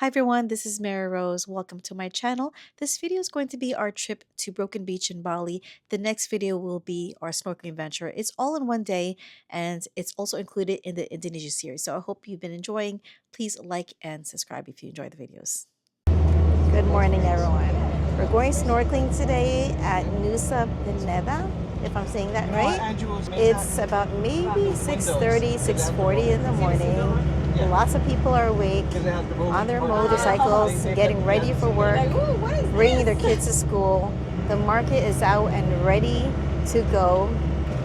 Hi everyone, this is Mary Rose. Welcome to my channel. This video is going to be our trip to Broken Beach in Bali. The next video will be our snorkeling adventure. It's all in one day and it's also included in the Indonesia series. So I hope you've been enjoying. Please like and subscribe if you enjoy the videos. Good morning everyone. We're going snorkeling today at Nusa Penida, if I'm saying that right. It's about maybe 6:30, 6:40 in the morning. Lots of people are awake on their motorcycles, getting ready for work, bringing their kids to school. The market is out and ready to go,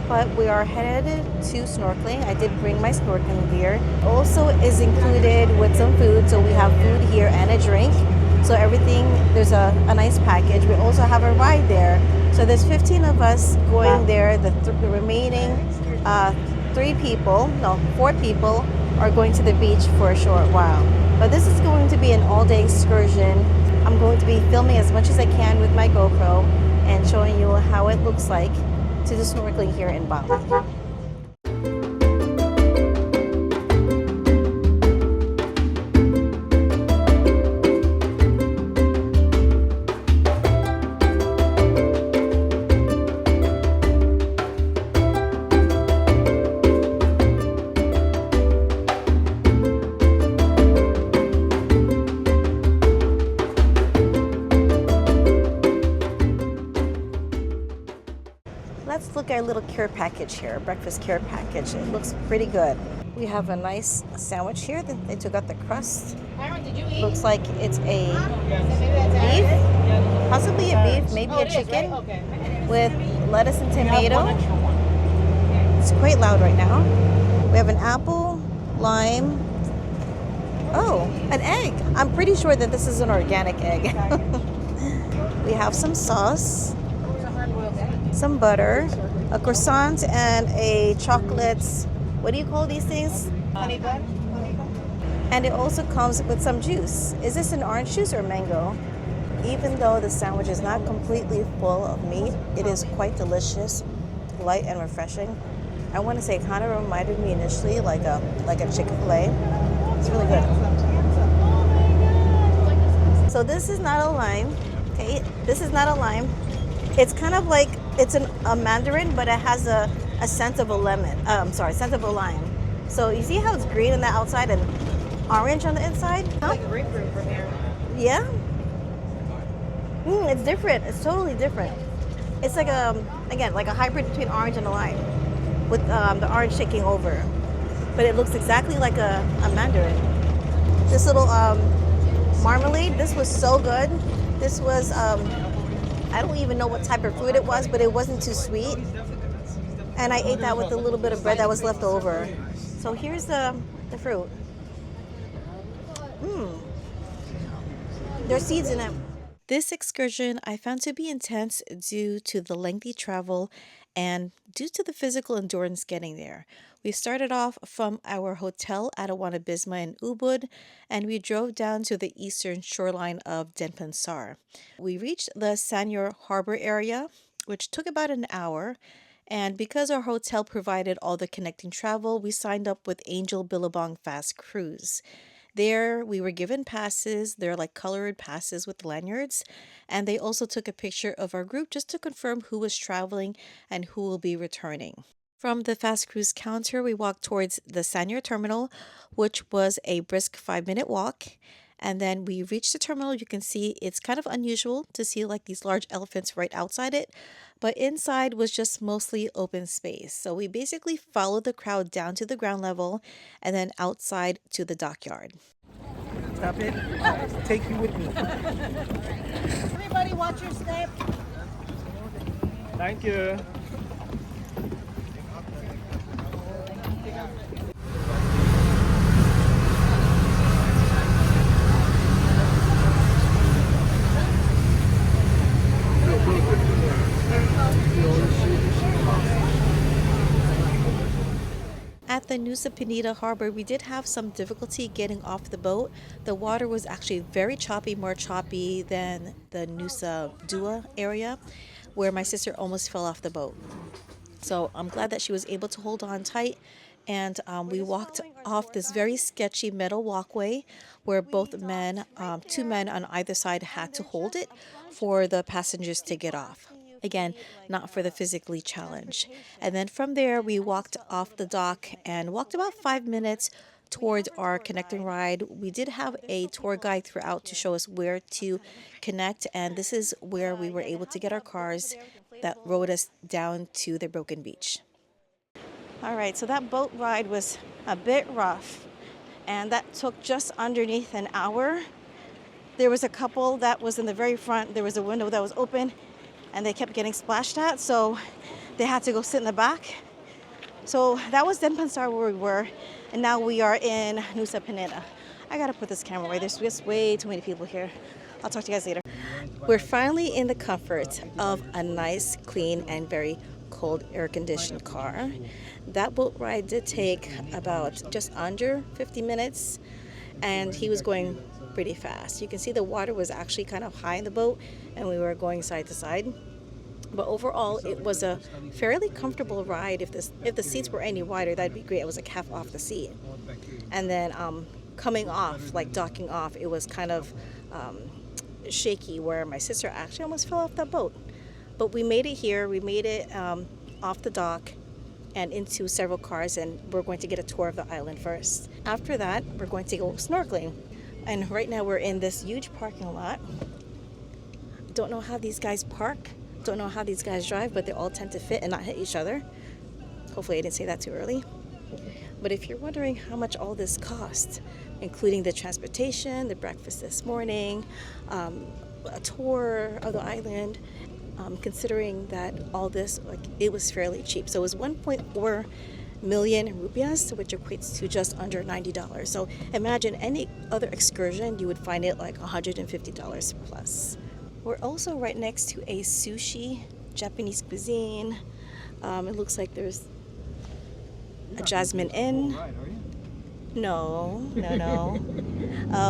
but we are headed to snorkeling. I did bring my snorkeling gear. Also is included with some food, so we have food here and a drink. So everything, there's a nice package. We also have a ride there. So there's 15 of us going there. The remaining 4 people are going to the beach for a short while. But this is going to be an all-day excursion. I'm going to be filming as much as I can with my GoPro and showing you how it looks like to do snorkeling here in Bali. Let's look at a little care package here, breakfast care package. It looks pretty good. We have a nice sandwich here. They took out the crust. Looks like it's a beef, possibly a beef, maybe a chicken with lettuce and tomato. It's quite loud right now. We have an apple, lime. Oh, an egg. I'm pretty sure that this is an organic egg. We have some sauce, some butter, a croissant, and a chocolate, what do you call these things? Honey bun. And it also comes with some juice. Is this an orange juice or mango? Even though the sandwich is not completely full of meat, it is quite delicious, light and refreshing. I want to say it kind of reminded me initially like a Chick-fil-A. It's really good. So this is not a lime. Okay, this is not a lime. It's kind of like it's a mandarin, but it has a scent of a lemon. Scent of a lime. So you see how it's green on the outside and orange on the inside? Huh? Like grapefruit from here. Yeah. It's different. It's totally different. It's like again like a hybrid between orange and a lime, with the orange taking over. But it looks exactly like a mandarin. This little marmalade. This was so good. This was. I don't even know what type of fruit it was, but it wasn't too sweet. And I ate that with a little bit of bread that was left over. So here's the fruit. There's seeds in it. This excursion I found to be intense due to the lengthy travel and due to the physical endurance getting there. We started off from our hotel Adiwana Bisma in Ubud, and we drove down to the eastern shoreline of Denpasar. We reached the Sanur harbor area, which took about an hour, and because our hotel provided all the connecting travel, we signed up with Angel Billabong Fast Cruise. There, we were given passes. They're like colored passes with lanyards. And they also took a picture of our group just to confirm who was traveling and who will be returning. From the fast cruise counter, we walked towards the Sanur terminal, which was a brisk 5-minute walk. And then we reached the terminal. You can see it's kind of unusual to see like these large elephants right outside it. But inside was just mostly open space. So we basically followed the crowd down to the ground level and then outside to the dockyard. Stop it. I'll take you with me. Everybody watch your step. Thank you. At the Nusa Penida harbor, we did have some difficulty getting off the boat. The water was actually very choppy, more choppy than the Nusa Dua area, where my sister almost fell off the boat. So I'm glad that she was able to hold on tight And we walked off this very sketchy metal walkway where both men, two men on either side, had to hold it for the passengers to get off. Again, not for the physically challenged. And then from there, we walked off the dock and walked about 5 minutes towards our connecting ride. We did have a tour guide throughout to show us where to connect, and this is where we were able to get our cars that rode us down to the broken beach. All right, so that boat ride was a bit rough, and that took just underneath an hour. There was a couple that was in the very front. There was a window that was open, and they kept getting splashed at, so they had to go sit in the back. So that was Denpasar where we were, and now we are in Nusa Penida. I gotta put this camera away. There's just way too many people here. I'll talk to you guys later. We're finally in the comfort of a nice, clean, and very cold air-conditioned car. That boat ride did take about just under 50 minutes, and he was going pretty fast. You can see the water was actually kind of high in the boat, and we were going side to side. But overall, it was a fairly comfortable ride. If the seats were any wider, that'd be great. It was like half off the seat. And then coming off, like docking off, it was kind of shaky, where my sister actually almost fell off that boat. But we made it here. We made it off the dock and into several cars, and we're going to get a tour of the island first. After that, we're going to go snorkeling. And right now we're in this huge parking lot. Don't know how these guys park. Don't know how these guys drive, but they all tend to fit and not hit each other. Hopefully I didn't say that too early. But if you're wondering how much all this costs, including the transportation, the breakfast this morning, a tour of the island, considering that all this, like, it was fairly cheap. So it was 1.4 million rupiahs, which equates to just under $90. So imagine any other excursion, you would find it like $150 plus. We're also right next to a sushi, Japanese cuisine. It looks like there's a Jasmine Inn. No.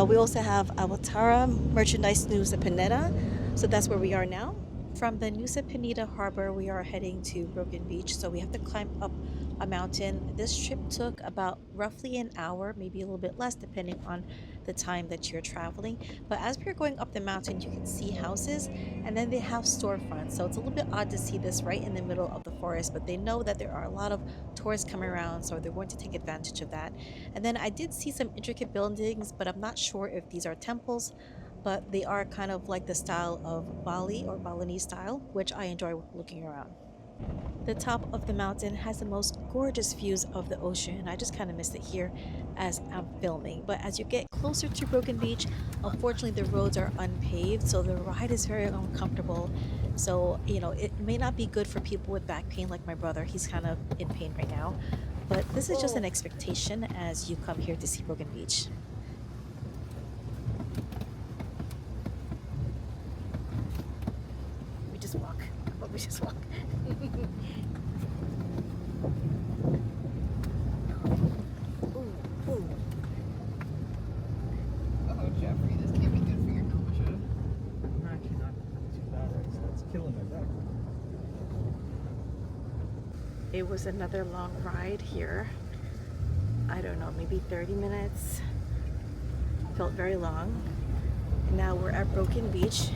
We also have Awatara Merchandise Nusa Penida. So that's where we are now. From the Nusa Penida harbor, we are heading to Broken Beach. So we have to climb up a mountain. This trip took about roughly an hour, maybe a little bit less, depending on the time that you're traveling. But as we're going up the mountain, you can see houses, and then they have storefronts. So it's a little bit odd to see this right in the middle of the forest, but they know that there are a lot of tourists coming around, so they're going to take advantage of that. And then I did see some intricate buildings, but I'm not sure if these are temples, but they are kind of like the style of Bali or Balinese style, which I enjoy looking around. The top of the mountain has the most gorgeous views of the ocean. I just kind of missed it here as I'm filming. But as you get closer to Broken Beach, unfortunately the roads are unpaved, so the ride is very uncomfortable. So, it may not be good for people with back pain like my brother. He's kind of in pain right now. But this is just an expectation as you come here to see Broken Beach. We just walk. We just walk. Oh, Jeffrey, this can't be good for your delicious. Actually, not too bad. It's killing my back. It was another long ride here. I don't know, maybe 30 minutes. Felt very long. Now we're at Broken Beach,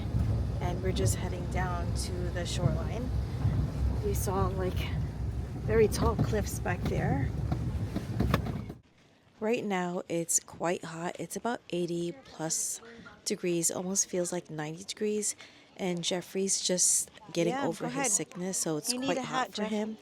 and we're just heading down to the shoreline. We saw like very tall cliffs back there. Right now it's quite hot. It's about 80 plus degrees, almost feels like 90 degrees. And Jeffrey's just getting over his sickness, so it's quite hot for him.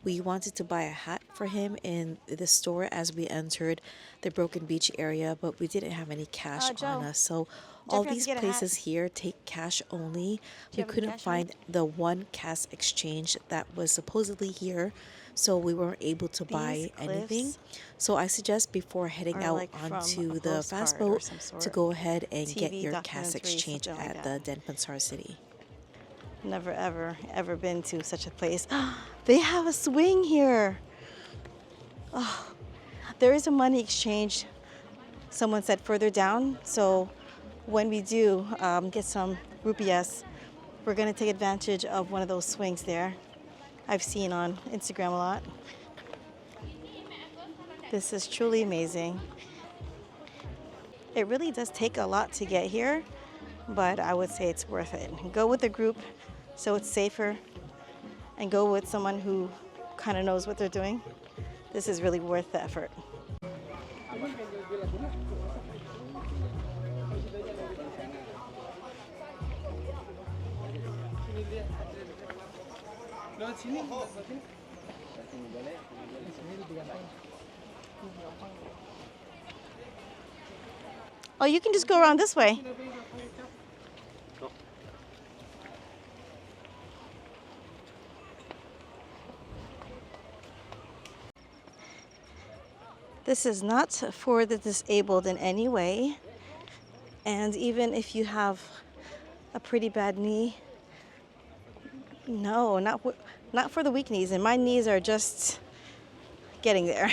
We wanted to buy a hat for him in the store as we entered the Broken Beach area, but we didn't have any cash on us. So all these places here take cash only. We couldn't find the one cash exchange that was supposedly here, so we weren't able to buy anything. So I suggest before heading out onto the fast boat to go ahead and get your cash exchange at the Denpasar city. Never ever been to such a place. They have a swing here. Oh, there is a money exchange, someone said, further down. So when we do get some rupiahs, we're going to take advantage of one of those swings there. I've seen on Instagram a lot. This is truly amazing. It really does take a lot to get here, but I would say it's worth it. Go with a group so it's safer, and go with someone who kind of knows what they're doing. This is really worth the effort. Oh, you can just go around this way. This is not for the disabled in any way. And even if you have a pretty bad knee, no, not for the weak knees. And my knees are just getting there.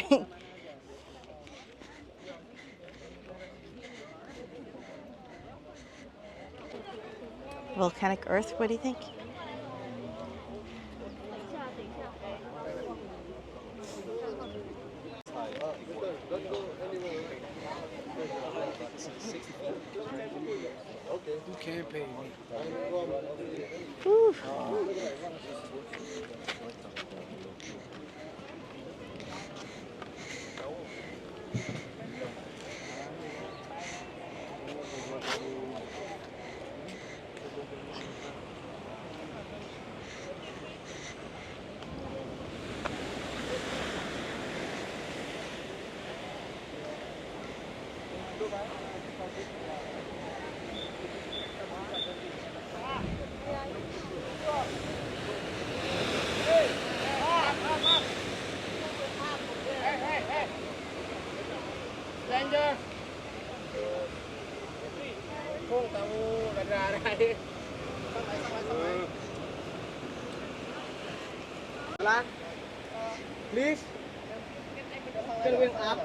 Volcanic earth, what do you think? You can't pay me. Whew. Stranger. Kung kamu nagararay. Please. Can we up?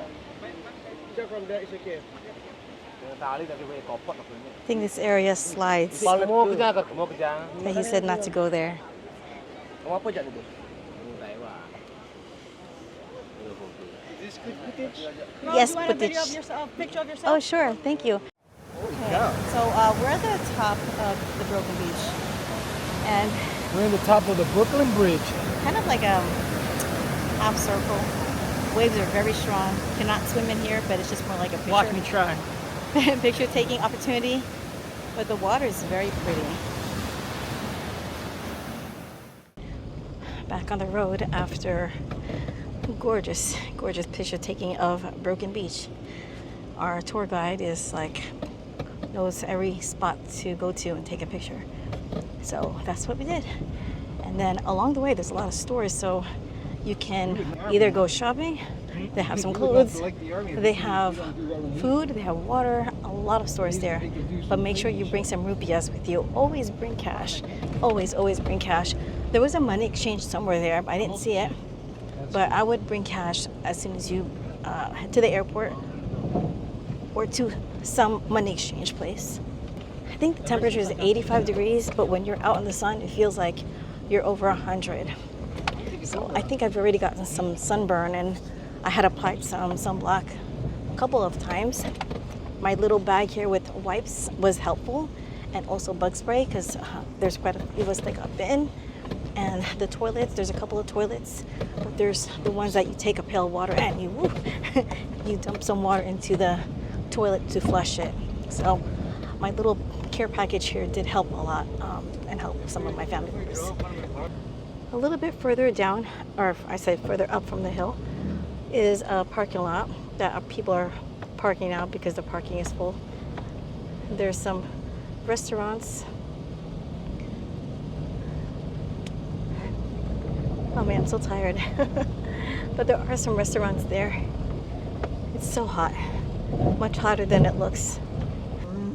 Check from there is okay. I think this area slides. But he said not to go there. This good footage? Yes, you want a footage. video of yourself, picture of yourself? Oh, sure. Thank you. Okay. So we're at the top of the broken beach. And We're in the top of the Brooklyn Bridge. kind of like a half circle. Waves are very strong. Cannot swim in here, but it's just more like a Watch me try. picture taking opportunity. But the water is very pretty. Back on the road after gorgeous picture taking of Broken Beach. Our tour guide is like knows every spot to go to and take a picture. So that's what we did. And then along the way there's a lot of stores, so you can either go shopping, they have some clothes, they have food, they have water, a lot of stores there. But make sure you bring some rupiahs with you. Always bring cash. Always bring cash. There was a money exchange somewhere there, but I didn't see it. But I would bring cash as soon as you head to the airport or to some money exchange place. I think the temperature is 85 degrees, but when you're out in the sun, it feels like you're over 100. So I think I've already gotten some sunburn, and I had applied some sunblock a couple of times. My little bag here with wipes was helpful, and also bug spray, because there's quite a few of us that got bitten. And the toilets, there's a couple of toilets, but there's the ones that you take a pail of water and you you dump some water into the toilet to flush it. So my little care package here did help a lot, and help some of my family members. A little bit further down, or I say further up from the hill, is a parking lot that people are parking out because the parking is full. There's some restaurants. Oh man, I'm so tired. But there are some restaurants there. It's so hot, much hotter than it looks.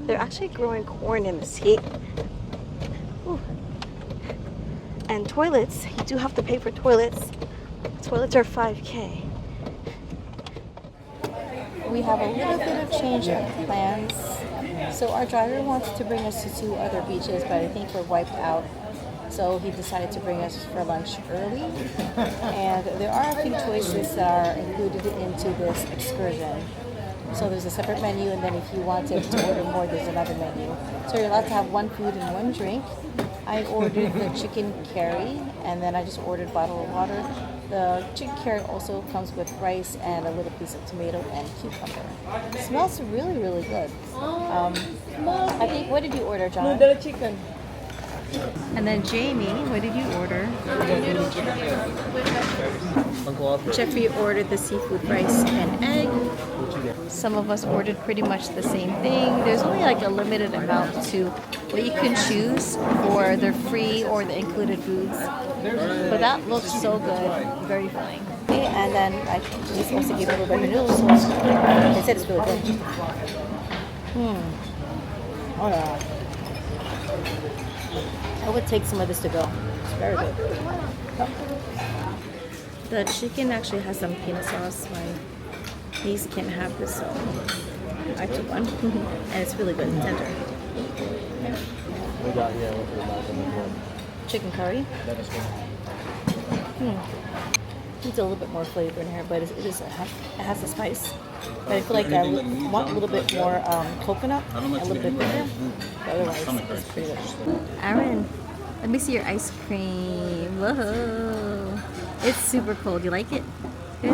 They're actually growing corn in this heat. Ooh. And toilets, you do have to pay for toilets. Toilets are 5K. We have a little bit of change of plans. So our driver wants to bring us to 2 other beaches, but I think we're wiped out. So he decided to bring us for lunch early. And there are a few choices that are included into this excursion. So there's a separate menu, and then if you wanted to order more, there's another menu. So you're allowed to have one food and one drink. I ordered the chicken curry, and then I just ordered bottled water. The chicken curry also comes with rice and a little piece of tomato and cucumber. It smells really, really good. I think, what did you order, John? Noodle chicken. And then Jamie, what did you order? Jeffrey ordered the seafood rice and egg. Some of us ordered pretty much the same thing. There's only like a limited amount to what you can choose for the free or the included foods. But that looks so good, very filling. Okay, and then I just also gave a little bit of noodles. So they said it's really good. Oh yeah. I would take some of this to go. It's very good. The chicken actually has some peanut sauce. My niece can't have this, so I took one. And it's really good and tender. We got here. What's it Chicken curry. Needs a little bit more flavor in here, but it has the spice. But I feel like I want a little bit more coconut, a little bit thicker. But otherwise, it's pretty good. Aaron, let me see your ice cream. Whoa. It's super cold. You like it? Good?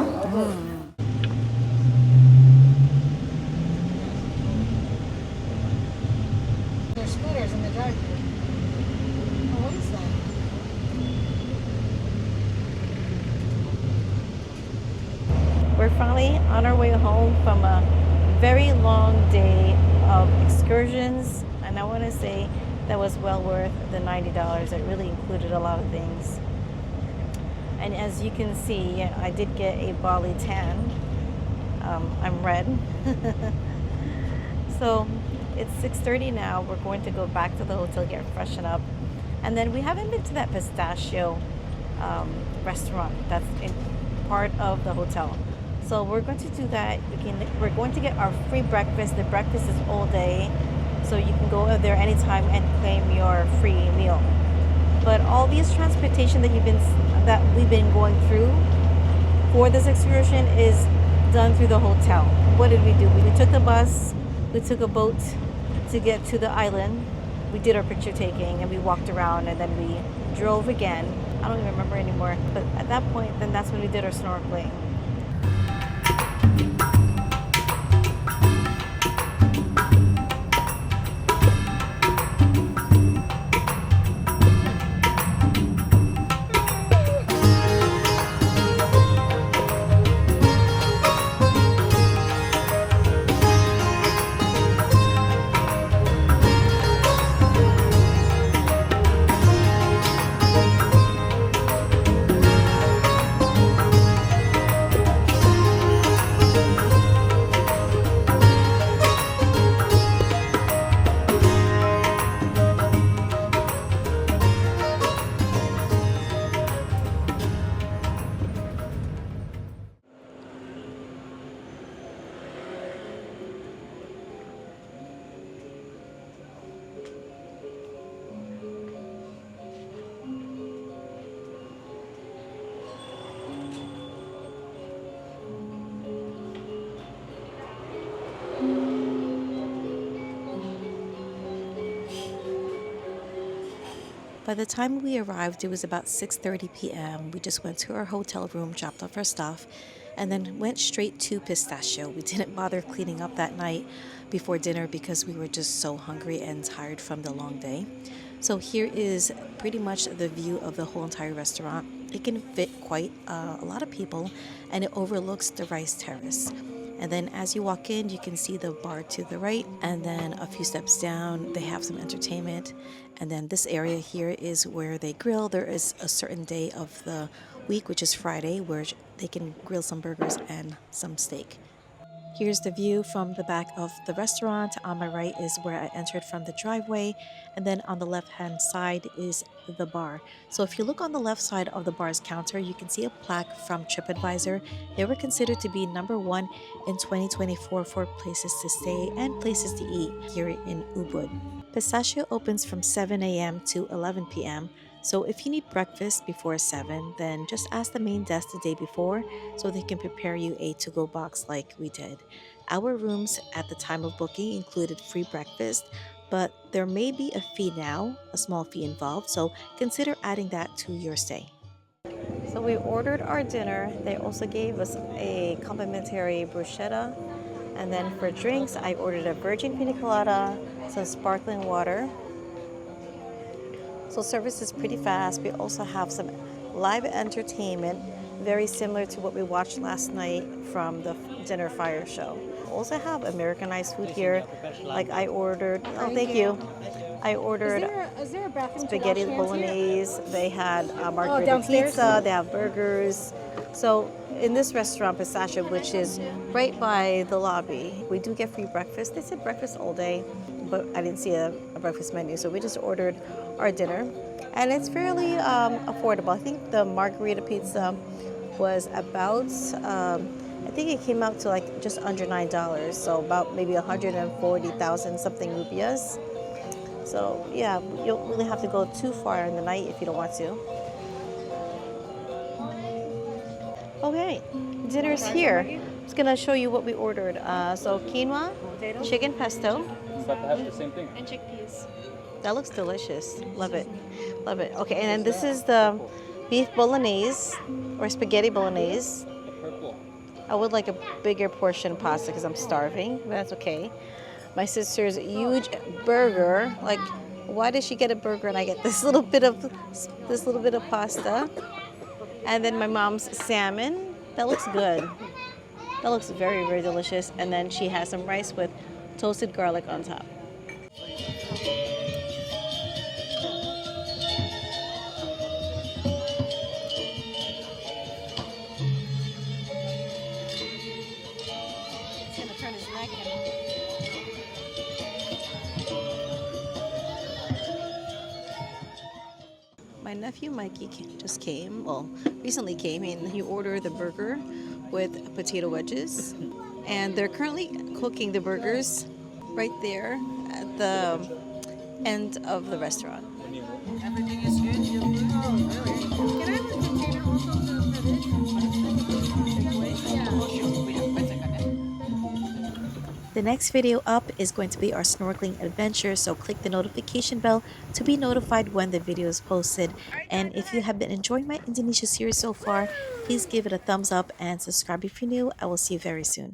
There's scooters in the drive-thru. Oh, what is that? We're finally on our way home from a very long day of excursions, and I want to say that was well worth the $90. It really included a lot of things. And as you can see, I did get a Bali tan. I'm red. So it's 6:30 now. We're going to go back to the hotel, get freshened up. And then we haven't been to that Pistachio restaurant that's in part of the hotel. So we're going to do that. We're going to get our free breakfast. The breakfast is all day, so you can go there anytime and claim your free meal. But all these transportation that we've been going through for this excursion is done through the hotel. What did we do? We took a bus, we took a boat to get to the island. We did our picture taking and we walked around, and then we drove again. I don't even remember anymore. But at that point, then that's when we did our snorkeling. By the time we arrived, it was about 6:30 p.m. We just went to our hotel room, dropped off our stuff, and then went straight to Pistachio. We didn't bother cleaning up that night before dinner because we were just so hungry and tired from the long day. So here is pretty much the view of the whole entire restaurant. It can fit quite a lot of people, and it overlooks the rice terrace. And then as you walk in, you can see the bar to the right, and then a few steps down, they have some entertainment. And then this area here is where they grill. There is a certain day of the week, which is Friday, where they can grill some burgers and some steak. Here's the view from the back of the restaurant. On my right is where I entered from the driveway, and then on the left-hand side is the bar. So if you look on the left side of the bar's counter, you can see a plaque from TripAdvisor. They were considered to be #1 in 2024 for places to stay and places to eat here in Ubud. Pistachio opens from 7 a.m. to 11 p.m., So if you need breakfast before 7, then just ask the main desk the day before so they can prepare you a to-go box like we did. Our rooms at the time of booking included free breakfast, but there may be a fee now, a small fee involved, so consider adding that to your stay. So we ordered our dinner. They also gave us a complimentary bruschetta. And then for drinks, I ordered a virgin pina colada, some sparkling water. So service is pretty fast. We also have some live entertainment, very similar to what we watched last night from the dinner fire show. We also have Americanized food here. Like I ordered, oh, thank you. I ordered Is there a bathroom to spaghetti wash hands here? bolognese. They had margarita downstairs? pizza. They have burgers. So in this restaurant, Pistachio, which is right by the lobby, we do get free breakfast. They said breakfast all day, but I didn't see a breakfast menu, so we just ordered our dinner, and it's fairly affordable. I think the margarita pizza was about. I think it came out to like just under $9, so about maybe 140,000 something rupiahs. So yeah, you don't really have to go too far in the night if you don't want to. Okay, dinner's here. I'm just gonna show you what we ordered. So quinoa, chicken pesto. The same thing. And chickpeas. That looks delicious. Love it. Love it. Okay, and then this is the beef bolognese or spaghetti bolognese. Purple. I would like a bigger portion of pasta because I'm starving, but that's okay. My sister's huge burger. Like, why did she get a burger and I get this little bit of pasta? And then my mom's salmon. That looks good. That looks very, very delicious. And then she has some rice with toasted garlic on top. He's gonna turn his neck in. My nephew Mikey just came, well, recently came, and he ordered the burger with potato wedges. And they're currently cooking the burgers right there at the end of the restaurant. Everything is good. Oh, really? Can I have a container also for this? The next video up is going to be our snorkeling adventure, so click the notification bell to be notified when the video is posted. And if you have been enjoying my Indonesia series so far, please give it a thumbs up and subscribe if you're new. I will see you very soon.